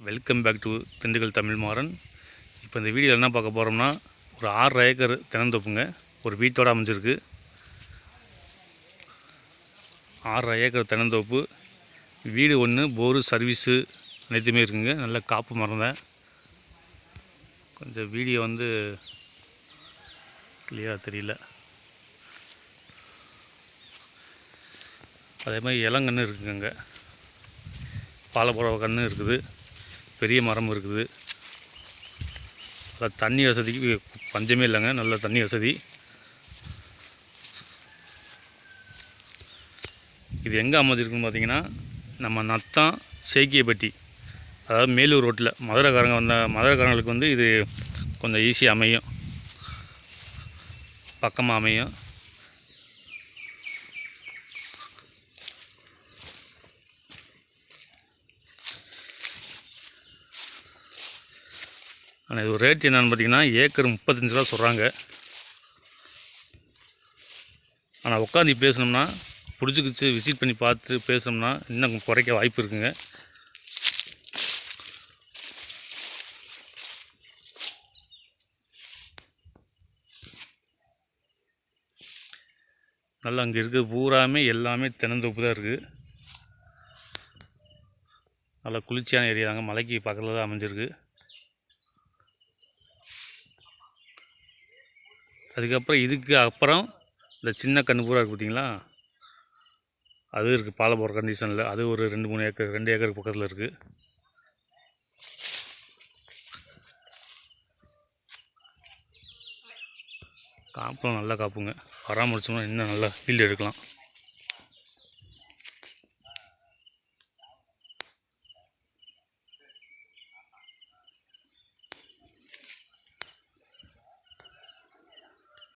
Welcome back to Dindigul Tamil Maran. இப்போ இந்த வீடியோவில் என்ன பார்க்க போகிறோம்னா, ஒரு 6 ஏக்கர் தென்னந்தோப்புங்க. ஒரு வீட்டோடு அமைஞ்சிருக்கு. 6 ஏக்கர் தென்னந்தோப்பு, வீடு ஒன்று, போரு, சர்வீஸு அனைத்துமே இருக்குங்க. நல்ல காப்பு மரம் தான். கொஞ்சம் வீடியோ வந்து கிளியராக தெரியல. அதே மாதிரி இளங்கன்று இருக்குங்க. அங்கே பாலப்புற கன்று இருக்குது. பெரிய மரம் இருக்குது. அதில் தண்ணி வசதிக்கு பஞ்சமே இல்லைங்க. நல்ல தண்ணி வசதி. இது எங்கே அமைஞ்சிருக்குன்னு பார்த்தீங்கன்னா, நம்ம நத்தம் சேக்கியப்பட்டி, அதாவது மேலூர் ரோட்டில் மதுரைக்காரங்களுக்கு வந்து இது கொஞ்சம் ஈஸியாக அமையும், பக்கமாக அமையும். ஆனால் இது ஒரு ரேட் என்னென்னு பார்த்தீங்கன்னா, ஏக்கர் 35 ரூபா சொல்கிறாங்க. ஆனால் உட்காந்து பேசணும்னா, பிடிச்சிக்கிச்சு விசிட் பண்ணி பார்த்து பேசணும்னா இன்னும் குறைக்க வாய்ப்பு இருக்குங்க. நல்லா அங்கே இருக்குது பூராமே எல்லாமே தென்னந்தோப்பு தான் இருக்குது. நல்லா குளிர்ச்சியான ஏரியா தாங்க. மலைக்கு பக்கத்தில் தான் அமைஞ்சிருக்கு. அதுக்கப்புறம் இதுக்கு அப்புறம் இந்த சின்ன கன்று பூரா இருக்குது பார்த்தீங்களா, அது இருக்குது பாலை போகிற கண்டிஷனில். அது ஒரு 2-3 ஏக்கர், 2 ஏக்கருக்கு பக்கத்தில் இருக்குது. காப்பும் நல்லா காப்புங்க. பராமரிச்சோம்னா இன்னும் நல்லா ஃபீல்டு எடுக்கலாம்.